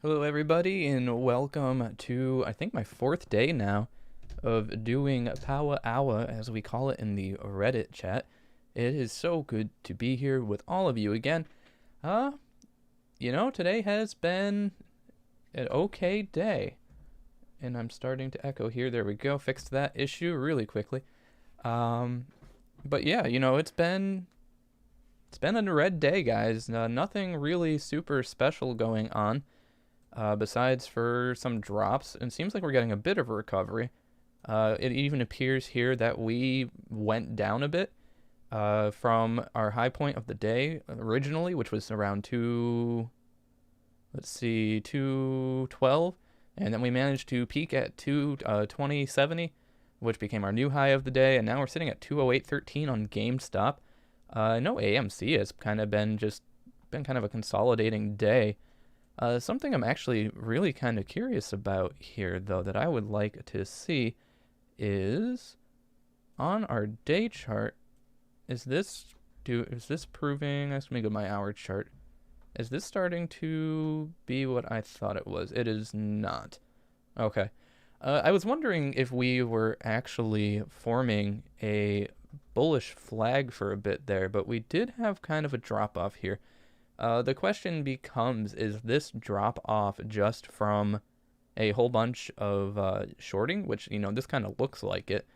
Hello, everybody, and welcome to, I think, my fourth day now of doing Power Hour, as we call it in the Reddit chat. It is so good to be here with all of you again. Uh, today has been an okay day. And I'm starting to echo here. There we go. Fixed that issue really quickly. Um, but yeah, it's been a red day, guys. Nothing really super special going on. Besides for some drops, it seems like we're getting a bit of a recovery. It even appears here that we went down a bit from our high point of the day originally, which was around 212, and then we managed to peak at 22070, which became our new high of the day, and now we're sitting at 20813 on GameStop. I know AMC has kind of been kind of a consolidating day. Something I'm actually really kind of curious about here, though, that I would like to see is on our day chart. Is this proving? Let me go to my hour chart. Is this starting to be what I thought it was? It is not. Okay. I was wondering if we were actually forming a bullish flag for a bit there, but we did have kind of a drop off here. The question becomes, is this drop off just from a whole bunch of shorting, which, this kind of looks like it.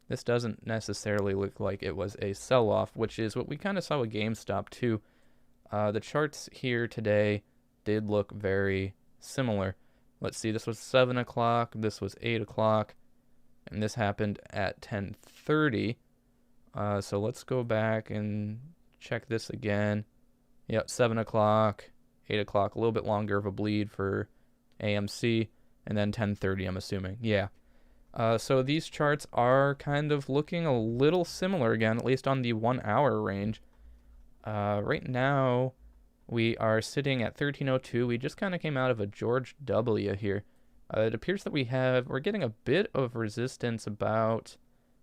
This doesn't necessarily look like it was a sell off, which is what we kind of saw with GameStop too. The charts here today did look very similar. Let's see, this was 7 o'clock, this was 8 o'clock, and this happened at 10:30. So let's go back and check this again. Yep, 7 o'clock, 8 o'clock, a little bit longer of a bleed for AMC, and then 10:30, I'm assuming. Yeah. So these charts are kind of looking a little similar again, at least on the 1 hour range. Right now, we are sitting at 1302. We just kind of came out of a George W here. It appears that we're getting a bit of resistance about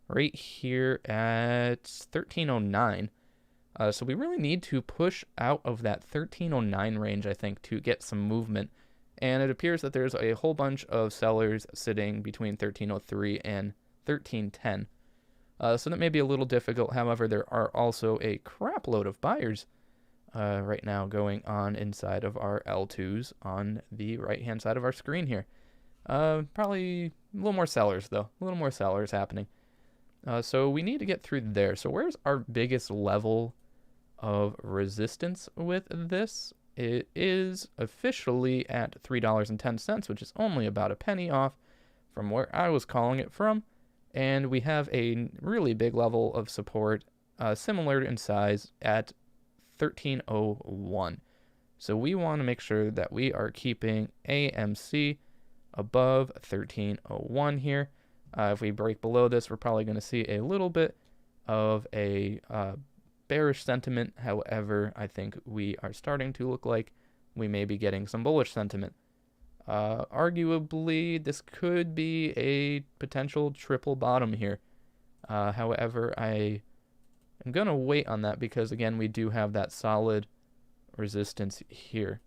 right here at 1309. So we really need to push out of that 1309 range, I think, to get some movement. And it appears that there's a whole bunch of sellers sitting between 1303 and 1310. So that may be a little difficult. However, there are also a crap load of buyers right now going on inside of our L2s on the right-hand side of our screen here. Probably a little more sellers, though. A little more sellers happening. So we need to get through there. So where's our biggest level of resistance with this? It is officially at $3.10, which is only about a penny off from where I was calling it from. And we have a really big level of support, similar in size, at 1301. So we want to make sure that we are keeping AMC above 1301 here. If we break below this, we're probably going to see a little bit of a bearish sentiment. However, I think we are starting to look like we may be getting some bullish sentiment. Arguably, this could be a potential triple bottom here. However, I am going to wait on that because, again, we do have that solid resistance here.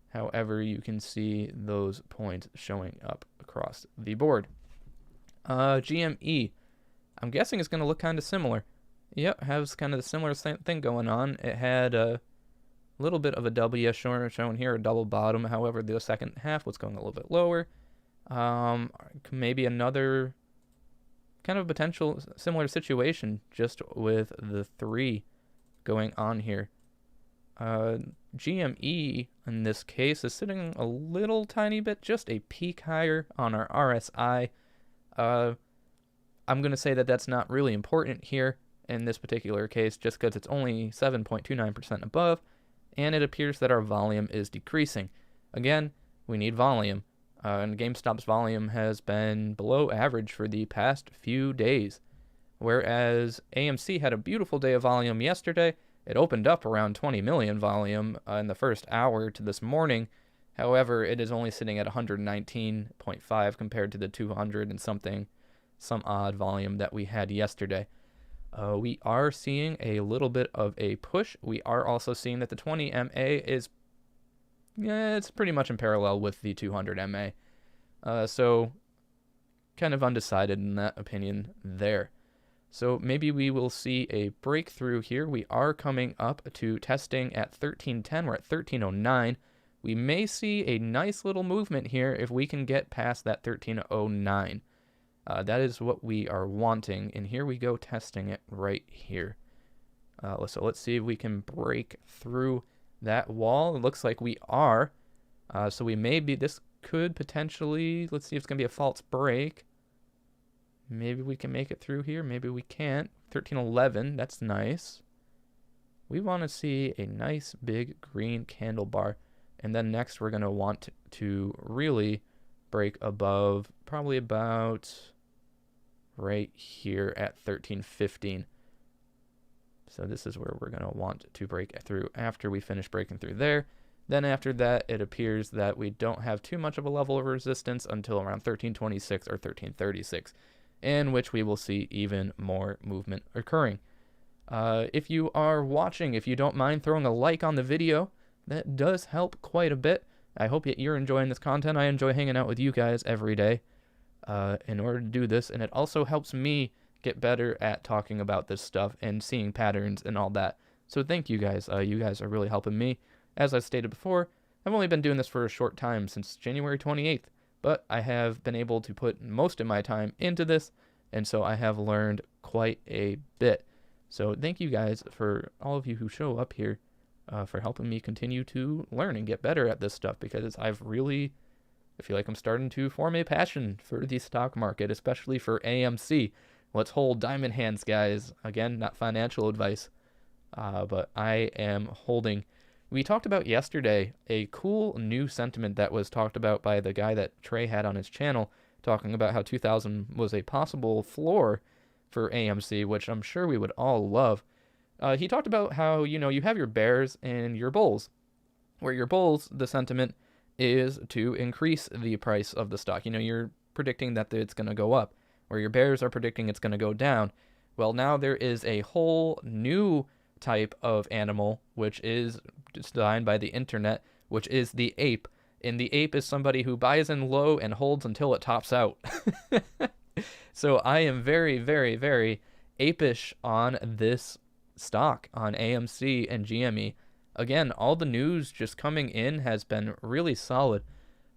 However, you can see those points showing up across the board. GME, I'm guessing it's going to look kind of similar. Yep, has kind of the similar thing going on. It had a little bit of a W shown here, a double bottom. However, the second half was going a little bit lower. Maybe another kind of potential similar situation, just with the 3 going on here. GME, in this case, is sitting a little tiny bit, just a peak higher on our RSI. I'm going to say that that's not really important here in this particular case, just because it's only 7.29% above, and it appears that our volume is decreasing. Again, we need volume, and GameStop's volume has been below average for the past few days, whereas AMC had a beautiful day of volume yesterday. It opened up around 20 million volume in the first hour to this morning. However, it is only sitting at 119.5 compared to the 200 and some odd volume that we had yesterday. We are seeing a little bit of a push. We are also seeing that the 20 MA is yeah, it's pretty much in parallel with the 200 MA. So kind of undecided in that opinion there. So maybe we will see a breakthrough here. We are coming up to testing at 1310. We're at 1309. We may see a nice little movement here if we can get past that 1309. That is what we are wanting. And here we go, testing it right here. So let's see if we can break through that wall. It looks like we are. So we may be, this could potentially, let's see if it's going to be a false break. Maybe we can make it through here. Maybe we can't. 1311, that's nice. We want to see a nice big green candle bar. And then next we're going to want to really break above, probably about right here at 1315. So this is where we're going to want to break through after we finish breaking through there. Then after that, it appears that we don't have too much of a level of resistance until around 1326 or 1336, in which we will see even more movement occurring. If you are watching, if you don't mind throwing a like on the video, that does help quite a bit. I hope that you're enjoying this content. I enjoy hanging out with you guys every day in order to do this, and it also helps me get better at talking about this stuff and seeing patterns and all that. So thank you guys. You guys are really helping me. As I stated before, I've only been doing this for a short time, since January 28th, but I have been able to put most of my time into this, and so I have learned quite a bit. So thank you guys, for all of you who show up here, for helping me continue to learn and get better at this stuff, because I feel like I'm starting to form a passion for the stock market, especially for AMC. Let's hold diamond hands, guys. Again, not financial advice, but I am holding. We talked about yesterday a cool new sentiment that was talked about by the guy that Trey had on his channel, talking about how 2000 was a possible floor for AMC, which I'm sure we would all love. He talked about how, you have your bears and your bulls, where your bulls, the sentiment is to increase the price of the stock. You're predicting that it's going to go up, where your bears are predicting it's going to go down. Well, now there is a whole new type of animal, which is designed by the internet, which is the ape. And the ape is somebody who buys in low and holds until it tops out. So I am very, very, very apish on this stock, on AMC and GME. Again, all the news just coming in has been really solid.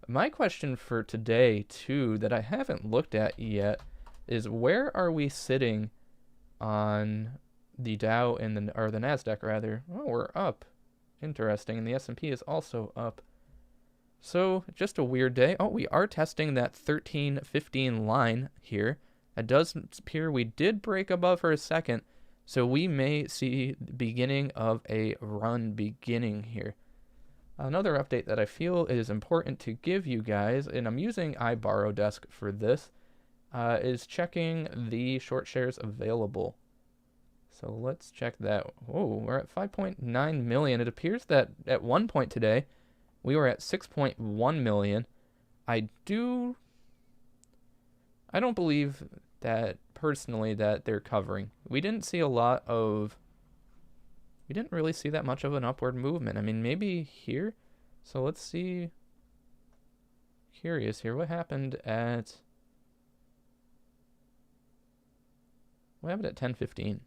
My question for today, too, that I haven't looked at yet, is where are we sitting on the Dow and the Nasdaq rather? Oh, we're up. Interesting. And the S&P is also up. So just a weird day. Oh, we are testing that 1315 line here. It does appear we did break above for a second, so we may see the beginning of a run beginning here. Another update that I feel is important to give you guys, and I'm using iBorrowDesk for this, is checking the short shares available. So let's check that. Oh, we're at 5.9 million. It appears that at one point today, we were at 6.1 million. I don't believe that personally that they're covering. We didn't really see that much of an upward movement. I mean, maybe here. So let's see. Curious here. What happened at 10:15?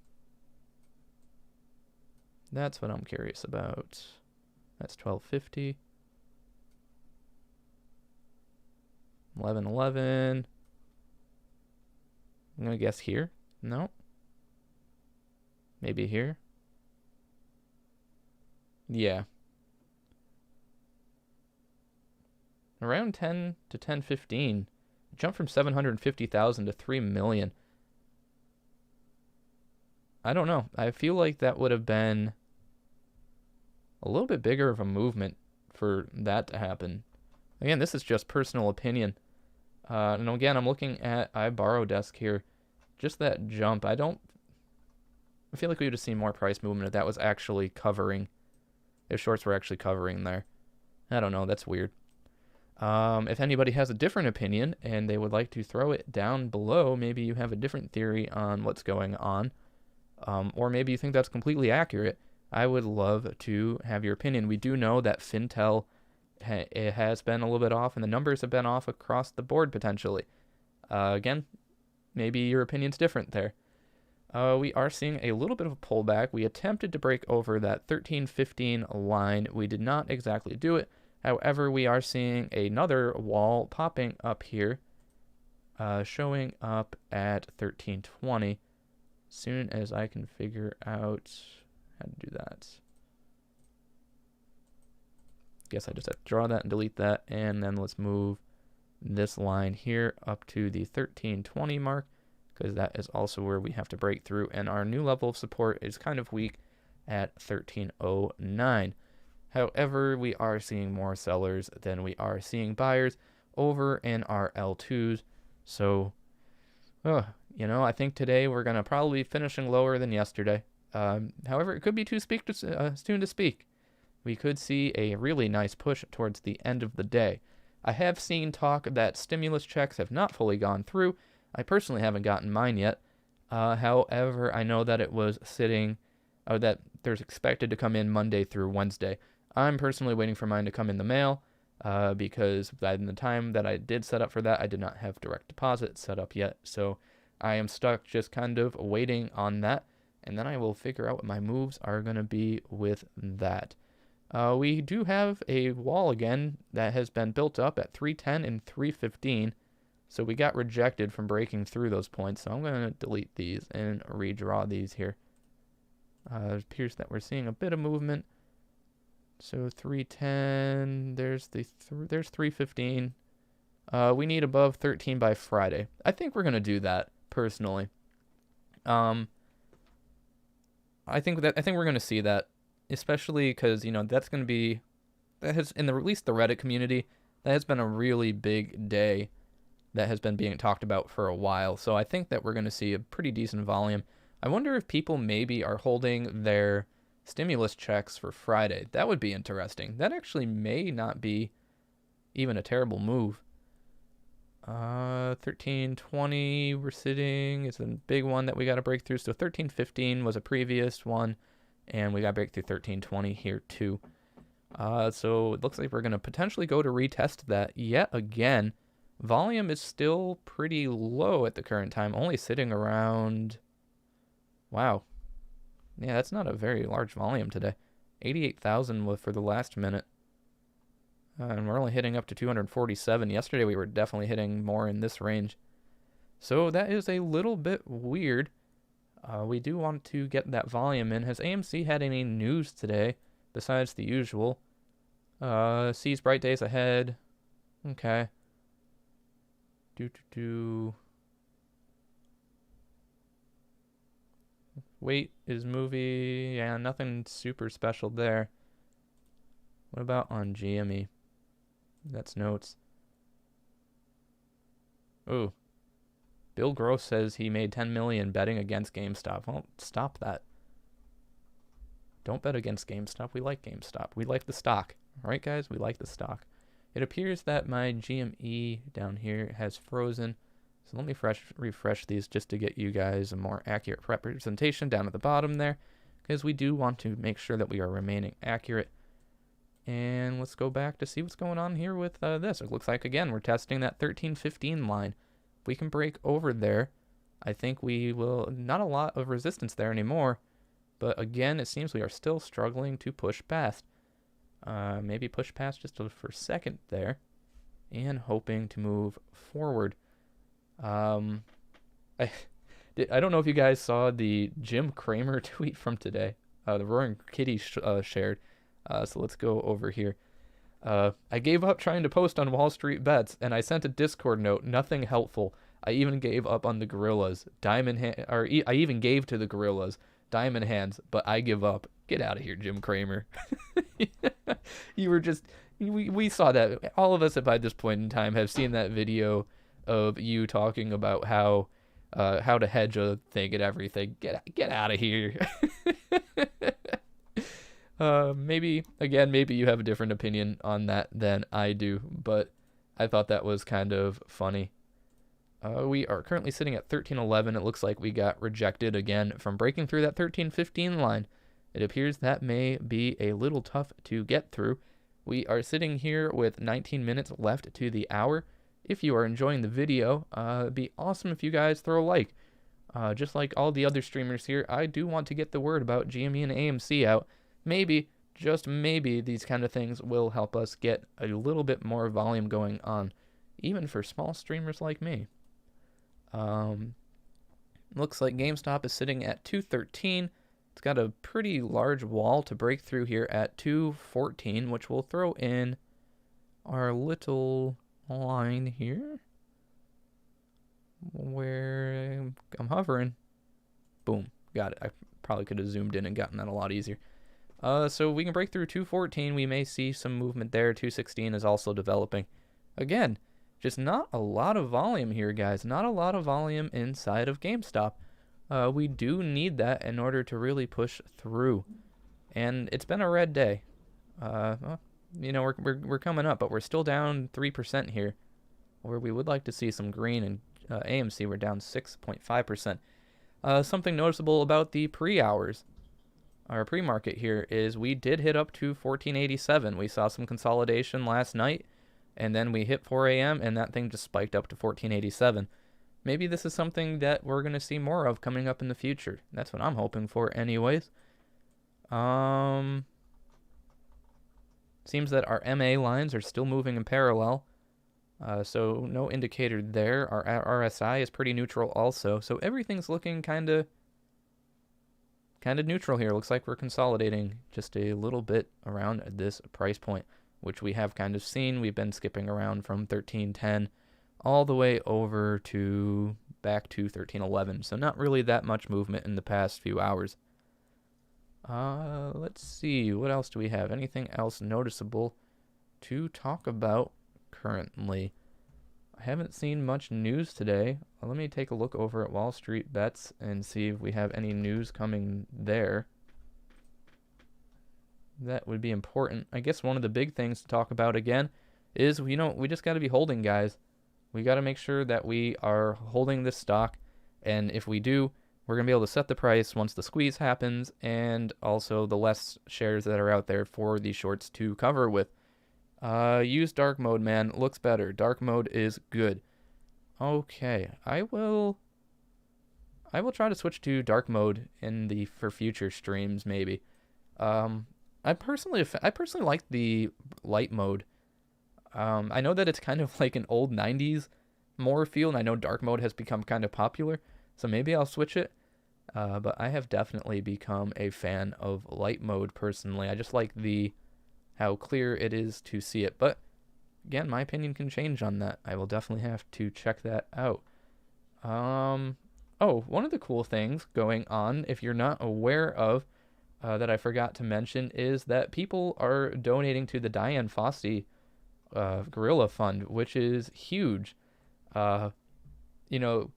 That's what I'm curious about. That's 12:50. 11:11. I'm going to guess here. No. Maybe here. Yeah. Around 10 to 10:15. Jumped from 750,000 to 3 million. I don't know. I feel like that would have been a little bit bigger of a movement for that to happen. Again, this is just personal opinion. And again, I'm looking at iBorrowDesk here. Just that jump. I feel like we would have seen more price movement if that was actually covering. If shorts were actually covering there. I don't know. That's weird. If anybody has a different opinion and they would like to throw it down below, maybe you have a different theory on what's going on. Or maybe you think that's completely accurate. I would love to have your opinion. We do know that Fintel it has been a little bit off, and the numbers have been off across the board potentially. Again, maybe your opinion's different there. We are seeing a little bit of a pullback. We attempted to break over that 1315 line. We did not exactly do it. However, we are seeing another wall popping up here, showing up at 1320. Soon as I can figure out how to do that. Guess I just have to draw that and delete that, and then let's move this line here up to the 1320 mark, because that is also where we have to break through, and our new level of support is kind of weak at 1309. However, we are seeing more sellers than we are seeing buyers over in our L2s. So, I think today we're going to probably be finishing lower than yesterday. However, it could be too soon to speak. We could see a really nice push towards the end of the day. I have seen talk that stimulus checks have not fully gone through. I personally haven't gotten mine yet. However, I know that it was that there's expected to come in Monday through Wednesday. I'm personally waiting for mine to come in the mail because by the time that I did set up for that, I did not have direct deposit set up yet. So I am stuck just kind of waiting on that, and then I will figure out what my moves are going to be with that. We do have a wall again that has been built up at 310 and 315. So we got rejected from breaking through those points. So I'm going to delete these and redraw these here. It appears that we're seeing a bit of movement. So 310, there's 315. We need above 13 by Friday. I think we're going to do that personally. I think we're going to see that, especially because, that's going to be, that has, in at least the Reddit community, that has been a really big day that has been being talked about for a while. So I think that we're going to see a pretty decent volume. I wonder if people maybe are holding their stimulus checks for Friday. That would be interesting. That actually may not be even a terrible move. 1320 we're sitting. It's a big one that we got to break through. So 1315 was a previous one, and we got to break through 1320 here too. So it looks like we're going to potentially go to retest that yet again. Volume is still pretty low at the current time, only sitting around, wow. Yeah, that's not a very large volume today. 88,000 for the last minute. And we're only hitting up to 247. Yesterday we were definitely hitting more in this range. So that is a little bit weird. We do want to get that volume in. Has AMC had any news today besides the usual? Sees bright days ahead. Okay. Wait is movie. Yeah, nothing super special there. What about on GME? That's notes. Ooh. Bill Gross says he made $10 million betting against GameStop. Well, stop that. Don't bet against GameStop. We like GameStop. We like the stock. All right, guys? We like the stock. It appears that my GME down here has frozen. So let me refresh these just to get you guys a more accurate representation down at the bottom there, because we do want to make sure that we are remaining accurate. And let's go back to see what's going on here with this. It looks like, again, we're testing that 1315 line. If we can break over there, I think we will, not a lot of resistance there anymore, but again, it seems we are still struggling to push past. Maybe push past just for a second there, and hoping to move forward. I don't know if you guys saw the Jim Cramer tweet from today. The Roaring Kitty shared. So let's go over here. I gave up trying to post on Wall Street bets, and I sent a Discord note. Nothing helpful. I even gave up on the gorillas. I even gave to the gorillas. Diamond hands, but I give up. Get out of here, Jim Cramer. You were just, we saw that. All of us by this point in time have seen that video of you talking about how to hedge a thing and everything. Get out of here. Maybe you have a different opinion on that than I do, but I thought that was kind of funny. We are currently sitting at 1311. It looks like we got rejected again from breaking through that 1315 line. It appears that may be a little tough to get through. We are sitting here with 19 minutes left to the hour. If you are enjoying the video, it'd be awesome if you guys throw a like. Just like all the other streamers here, I do want to get the word about GME and AMC out. Maybe, just maybe, these kind of things will help us get a little bit more volume going on, even for small streamers like me. Looks like GameStop is sitting at 213. It's got a pretty large wall to break through here at 214, which we'll throw in our little line here where I'm hovering. Boom, got it. I probably could have zoomed in and gotten that a lot easier. So we can break through 214. We may see some movement there. 216 is also developing. Again, just not a lot of volume here, guys. Not a lot of volume inside of GameStop. We do need that in order to really push through. And it's been a red day. Well, you know, we're coming up, but we're still down 3% here, where we would like to see some green. And AMC, we're down 6.5%. Something noticeable about the pre-hours, our pre-market here, is we did hit up to 1487. We saw some consolidation last night, and then we hit 4 a.m. and that thing just spiked up to 1487. Maybe this is something that we're going to see more of coming up in the future. That's what I'm hoping for anyways. Seems that our MA lines are still moving in parallel. So no indicator there. Our RSI is pretty neutral also. So everything's looking kind of neutral here. Looks like we're consolidating just a little bit around this price point, which we have kind of seen. We've been skipping around from 1310 all the way over to back to 1311. So not really that much movement in the past few hours. Let's see. What else do we have? Anything else noticeable to talk about currently? I haven't seen much news today. Let me take a look over at Wall Street Bets and see if we have any news coming there. That would be important. I guess one of the big things to talk about again is, you know, we just got to be holding, guys. We got to make sure that we are holding this stock, and if we do, we're going to be able to set the price once the squeeze happens, and also the less shares that are out there for these shorts to cover with. Use dark mode, man. Looks better. Dark mode is good. Okay, I will try to switch to dark mode for future streams maybe. I personally like the light mode. I know that it's kind of like an old 90s more feel, and I know dark mode has become kind of popular, so maybe I'll switch it. But I have definitely become a fan of light mode personally. I just like how clear it is to see it. But again, my opinion can change on that. I will definitely have to check that out. Oh, one of the cool things going on, if you're not aware of, that I forgot to mention, is that people are donating to the Dian Fossey Gorilla Fund, which is huge. You know,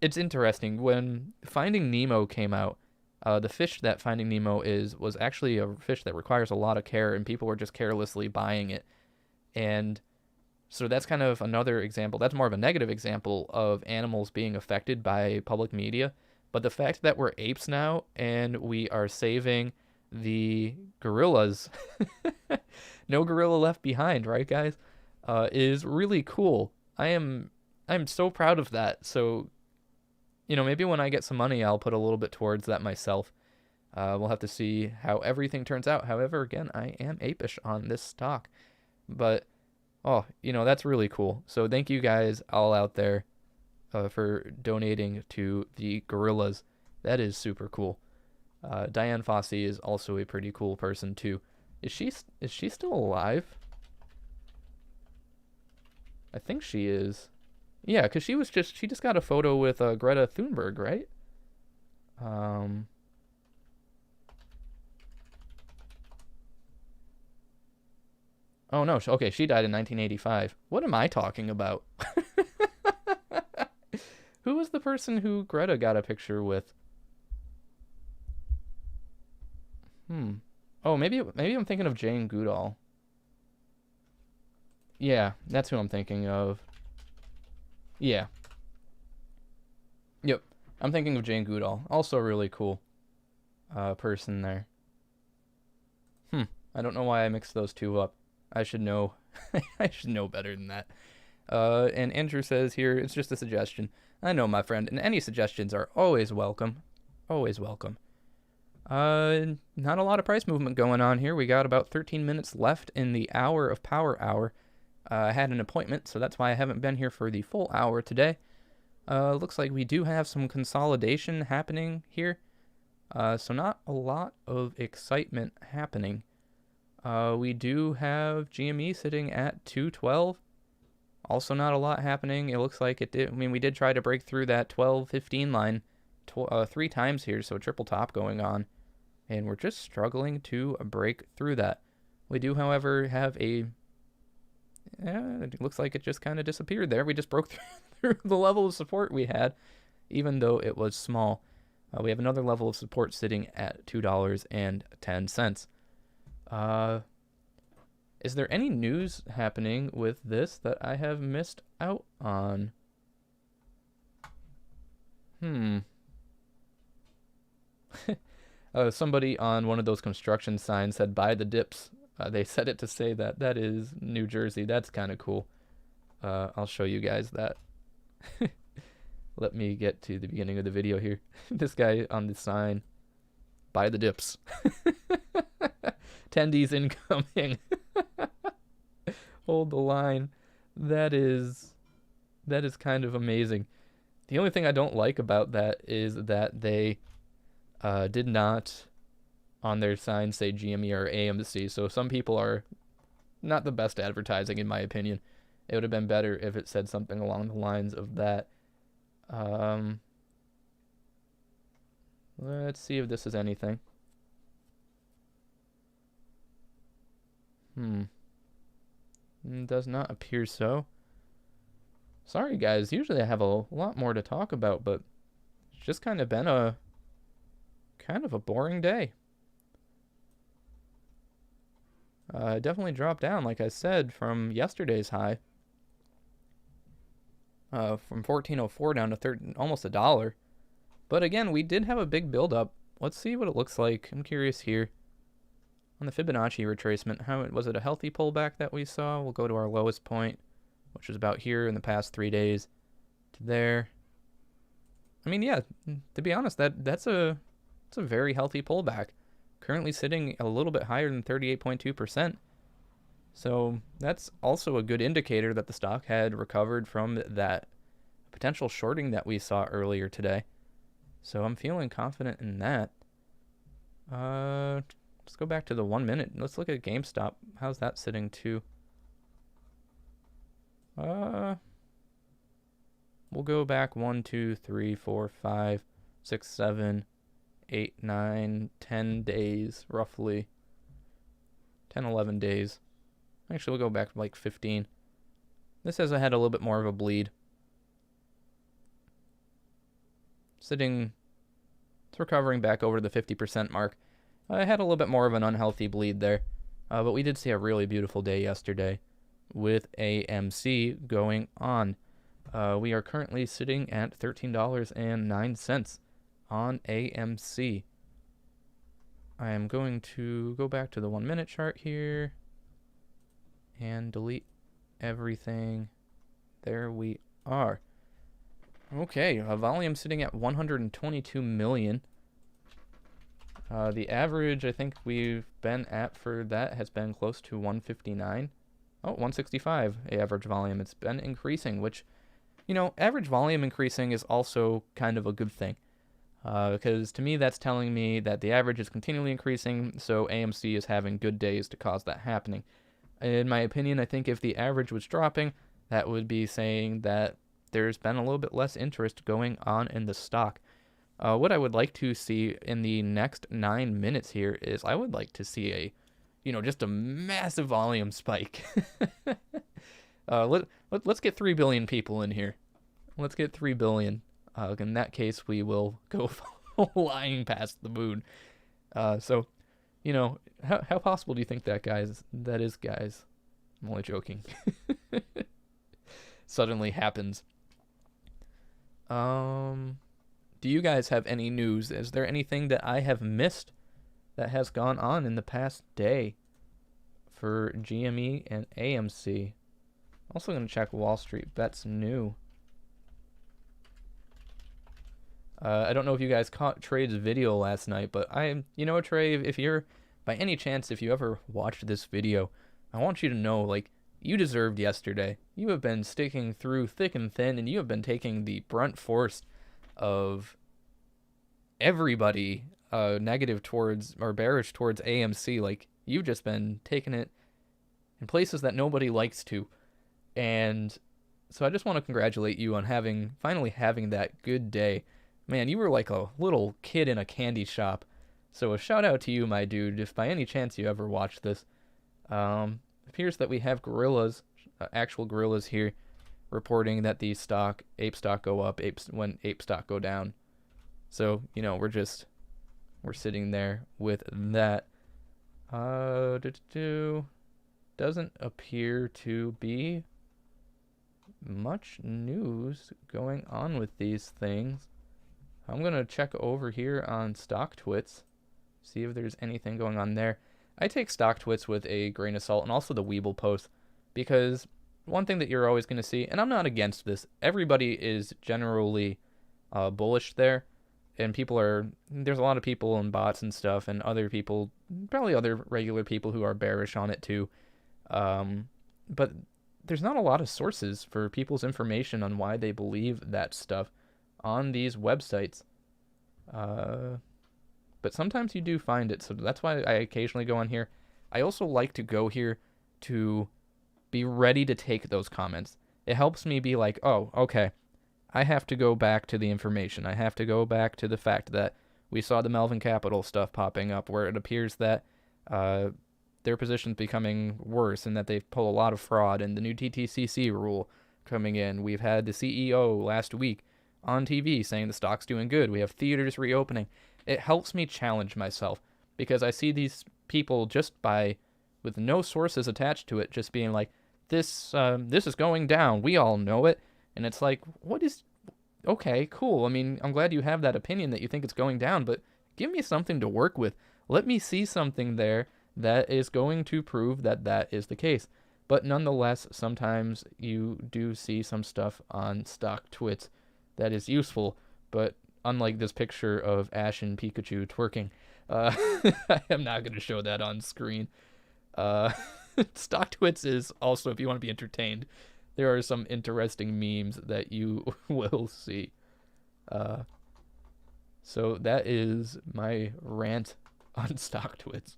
it's interesting. When Finding Nemo came out, the fish that Finding Nemo was actually a fish that requires a lot of care, and people were just carelessly buying it. And so that's kind of another example. That's more of a negative example of animals being affected by public media. But the fact that we're apes now and we are saving the gorillas, no gorilla left behind, right, guys? Is really cool. I'm so proud of that. So, you know, maybe when I get some money, I'll put a little bit towards that myself. We'll have to see how everything turns out. However, again, I am apish on this stock. But, oh, you know, that's really cool. So thank you guys all out there for donating to the gorillas. That is super cool. Dian Fossey is also a pretty cool person too. Is she still alive? I think she is. Yeah, because she just got a photo with Greta Thunberg, right? Oh no, okay, she died in 1985. What am I talking about? Who was the person who Greta got a picture with? Oh, maybe I'm thinking of Jane Goodall. Yeah, that's who I'm thinking of. Yeah. Yep. I'm thinking of Jane Goodall. Also a really cool person there. I don't know why I mixed those two up. I should know. I should know better than that. And Andrew says here, it's just a suggestion. I know, my friend, and any suggestions are always welcome. Always welcome. Not a lot of price movement going on here. We got about 13 minutes left in the hour of Power Hour. I had an appointment, so that's why I haven't been here for the full hour today. Looks like we do have some consolidation happening here. So not a lot of excitement happening. We do have GME sitting at 212. Also not a lot happening. It looks like it did. I mean, we did try to break through that 12-15 line 3 times here, so a triple top going on. And we're just struggling to break through that. We do, however, have a... it looks like it just kind of disappeared there. We just broke through the level of support we had, even though it was small. We have another level of support sitting at $2.10. Is there any news happening with this that I have missed out on? Somebody on one of those construction signs said, buy the dips. They said it to say that. That is New Jersey. That's kind of cool. I'll show you guys that. Let me get to the beginning of the video here. This guy on the sign, buy the dips. Tendies incoming. Hold the line. That is kind of amazing. The only thing I don't like about that is that they did not on their sign say GME or AMC. So some people are not the best advertising, in my opinion. It would have been better if it said something along the lines of that. Let's see if this is anything. Does not appear so. Sorry guys, usually I have a lot more to talk about, but it's just kind of been a boring day. Definitely dropped down, like I said, from yesterday's high. From 14.04 down to almost $1. But again, we did have a big build-up. Let's see what it looks like. I'm curious here. On the Fibonacci retracement, was it a healthy pullback that we saw? We'll go to our lowest point, which is about here in the past 3 days, to there. I mean, yeah, to be honest, that's a very healthy pullback. Currently sitting a little bit higher than 38.2%. So that's also a good indicator that the stock had recovered from that potential shorting that we saw earlier today. So I'm feeling confident in that. Let's go back to the 1 minute. Let's look at GameStop. How's that sitting too? We'll go back 1, 2, 3, 4, 5, 6, 7, 8, 9, 10 days, roughly. 10, 11 days. Actually, we'll go back like 15. This has had a little bit more of a bleed. It's recovering back over the 50% mark. I had a little bit more of an unhealthy bleed there. But we did see a really beautiful day yesterday with AMC going on. We are currently sitting at $13.09 on AMC. I am going to go back to the 1 minute chart here and delete everything. There we are. Okay, volume sitting at 122 million. The average I think we've been at for that has been close to 159. Oh, 165 average volume. It's been increasing, which, average volume increasing is also kind of a good thing. Because to me, that's telling me that the average is continually increasing, so AMC is having good days to cause that happening. In my opinion, I think if the average was dropping, that would be saying that there's been a little bit less interest going on in the stock. What I would like to see in the next 9 minutes here is I would like to see just a massive volume spike. Let's get 3 billion people in here. Let's get 3 billion. In that case, we will go flying past the moon. So, how possible do you think that is, guys? I'm only joking. Suddenly happens. Do you guys have any news? Is there anything that I have missed that has gone on in the past day? for GME and AMC. Also going to check Wall Street Bets new. I don't know if you guys caught Trey's video last night, but Trey, if you're, by any chance, if you ever watched this video, I want you to know, like, you deserved yesterday. You have been sticking through thick and thin, and you have been taking the brunt force of everybody negative towards, or bearish towards AMC. Like, you've just been taking it in places that nobody likes to. And so I just want to congratulate you on finally having that good day. Man, you were like a little kid in a candy shop. So a shout out to you, my dude, if by any chance you ever watch this. Appears that we have gorillas, actual gorillas here, reporting that the ape stock go up, when ape stock go down. So, we're sitting there with that. Doesn't appear to be much news going on with these things. I'm going to check over here on StockTwits, see if there's anything going on there. I take StockTwits with a grain of salt, and also the Webull post, because one thing that you're always going to see, and I'm not against this, everybody is generally bullish there, and there's a lot of people and bots and stuff, and other people, probably other regular people who are bearish on it too. But there's not a lot of sources for people's information on why they believe that stuff on these websites. But sometimes you do find it, so that's why I occasionally go on here. I also like to go here to be ready to take those comments. It helps me be like, oh, okay, I have to go back to the information. I have to go back to the fact that we saw the Melvin Capital stuff popping up where it appears that their position's becoming worse and that they've pulled a lot of fraud, and the new TTCC rule coming in. We've had the CEO last week on TV saying the stock's doing good. We have theaters reopening. It helps me challenge myself, because I see these people with no sources attached to it, just being like, this is going down. We all know it. And it's like, okay, cool. I mean, I'm glad you have that opinion that you think it's going down, but give me something to work with. Let me see something there that is going to prove that is the case. But nonetheless, sometimes you do see some stuff on StockTwits that is useful, but unlike this picture of Ash and Pikachu twerking, I am not going to show that on screen. StockTwits is also, if you want to be entertained, there are some interesting memes that you will see. So that is my rant on StockTwits.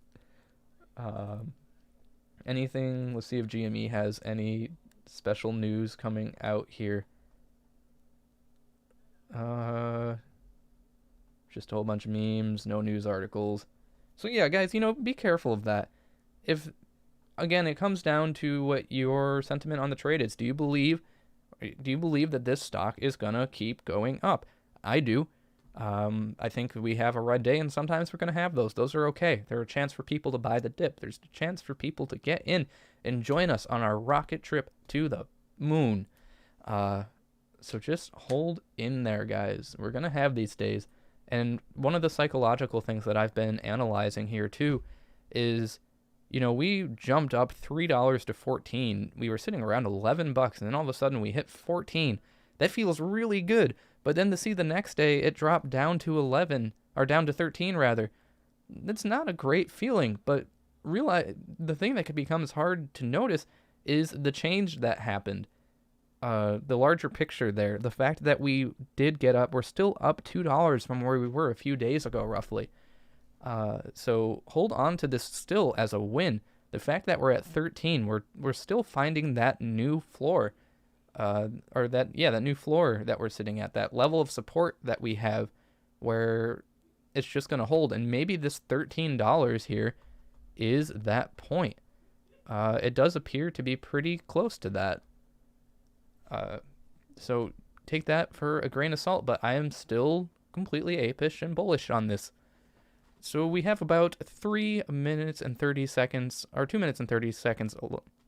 Anything, let's see if GME has any special news coming out here. Just a whole bunch of memes, no news articles. So yeah, guys, be careful of that. If, again, it comes down to what your sentiment on the trade is. Do you believe that this stock is gonna keep going up? I do. I think we have a red day, and sometimes we're gonna have those. Those are okay. There's a chance for people to buy the dip. There's a chance for people to get in and join us on our rocket trip to the moon. So just hold in there, guys. We're gonna have these days. And one of the psychological things that I've been analyzing here too is, we jumped up $3 to 14. We were sitting around 11 bucks, and then all of a sudden we hit 14. That feels really good. But then to see the next day it dropped down to 11, or down to 13 rather, that's not a great feeling. But realize the thing that becomes hard to notice is the change that happened. The larger picture there, the fact that we did get up, we're still up $2 from where we were a few days ago, roughly. So hold on to this still as a win. The fact that we're at 13, we're still finding that new floor, that new floor that we're sitting at, that level of support that we have, where it's just going to hold. And maybe this $13 here is that point. It does appear to be pretty close to that. So take that for a grain of salt, but I am still completely apish and bullish on this. So we have about 3 minutes and 30 seconds, or 2 minutes and 30 seconds,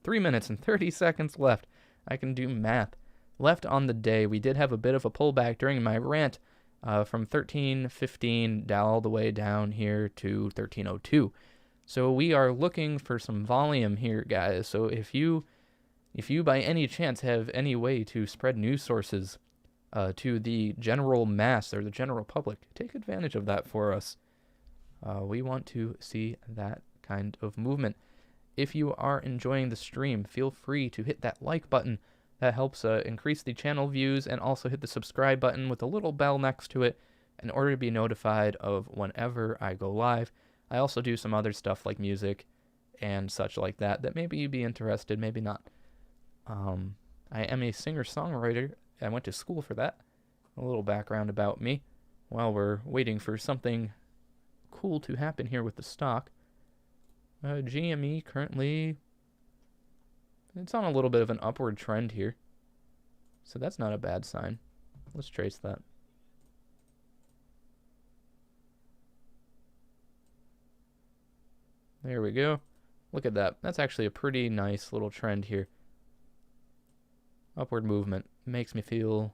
3 minutes and 30 seconds left. I can do math. Left on the day. We did have a bit of a pullback during my rant, from 13.15 all the way down here to 13.02. So we are looking for some volume here, guys. So if you by any chance have any way to spread news sources to the general mass or the general public, take advantage of that for us. We want to see that kind of movement. If you are enjoying the stream, feel free to hit that like button. That helps increase the channel views, and also hit the subscribe button with a little bell next to it in order to be notified of whenever I go live. I also do some other stuff like music and such like that maybe you'd be interested, maybe not. I am a singer-songwriter. I went to school for that. A little background about me while we're waiting for something cool to happen here with the stock. GME currently, it's on a little bit of an upward trend here, so that's not a bad sign. Let's trace that. There we go. Look at that. That's actually a pretty nice little trend here. Upward movement makes me feel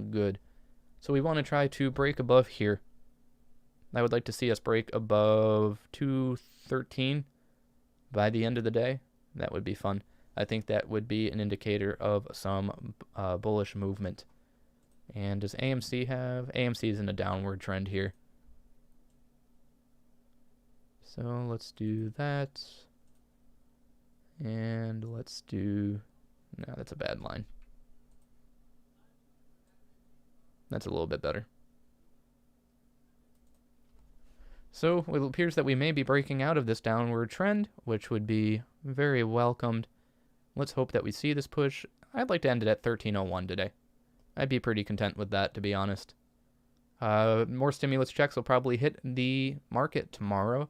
good. So we want to try to break above here. I would like to see us break above 213 by the end of the day. That would be fun. I think that would be an indicator of some bullish movement. And does AMC have? AMC is in a downward trend here. So let's do that. And let's do... No, that's a bad line. That's a little bit better. So it appears that we may be breaking out of this downward trend, which would be very welcomed. Let's hope that we see this push. I'd like to end it at 1301 today. I'd be pretty content with that, to be honest. More stimulus checks will probably hit the market tomorrow.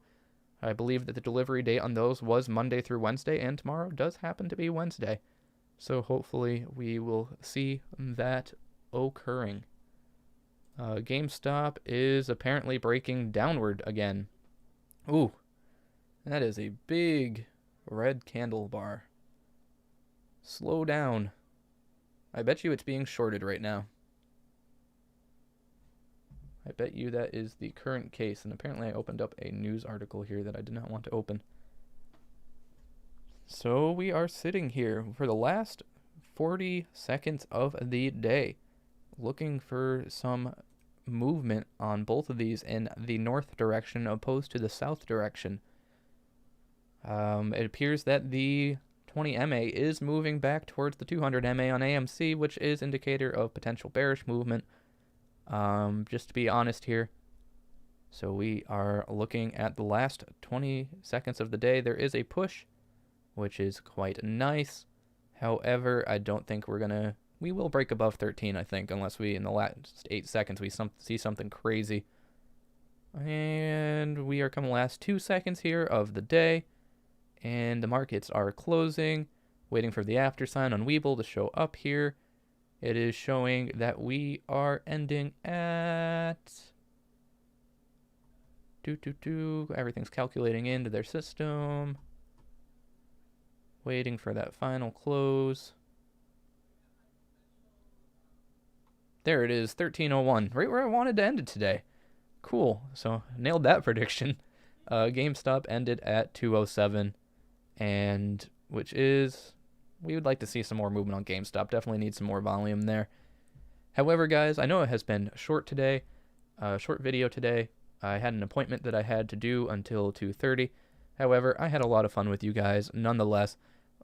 I believe that the delivery date on those was Monday through Wednesday, and tomorrow does happen to be Wednesday. So hopefully we will see that occurring. GameStop is apparently breaking downward again. Ooh, that is a big red candle bar. Slow down. I bet you it's being shorted right now. I bet you that is the current case, and apparently I opened up a news article here that I did not want to open. So we are sitting here for the last 40 seconds of the day, looking for some movement on both of these in the north direction opposed to the south direction. It appears that the 20 MA is moving back towards the 200 MA on AMC, which is indicator of potential bearish movement. Just to be honest here. So we are looking at the last 20 seconds of the day. There is a push, which is quite nice. However, I don't think we will break above 13, I think, unless we, in the last 8 seconds, we see something crazy. And we are coming last 2 seconds here of the day. And the markets are closing. Waiting for the after sign on Webull to show up here. It is showing that we are ending at... Everything's calculating into their system. Waiting for that final close. There it is, 1301, right where I wanted to end it today. Cool, so nailed that prediction. GameStop ended at 207, and which is, we would like to see some more movement on GameStop. Definitely need some more volume there. However, guys, I know it has been short today, short video today. I had an appointment that I had to do until 2:30. However, I had a lot of fun with you guys nonetheless.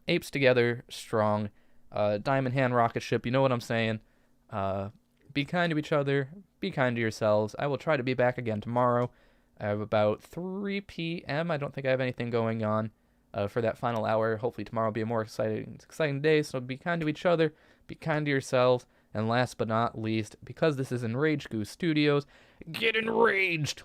Apes together, strong. Diamond Hand rocket ship, you know what I'm saying. Be kind to each other. Be kind to yourselves. I will try to be back again tomorrow. I have about 3 p.m. I don't think I have anything going on for that final hour. Hopefully tomorrow will be a more exciting day. So be kind to each other. Be kind to yourselves. And last but not least, because this is Enraged Goose Studios, get enraged!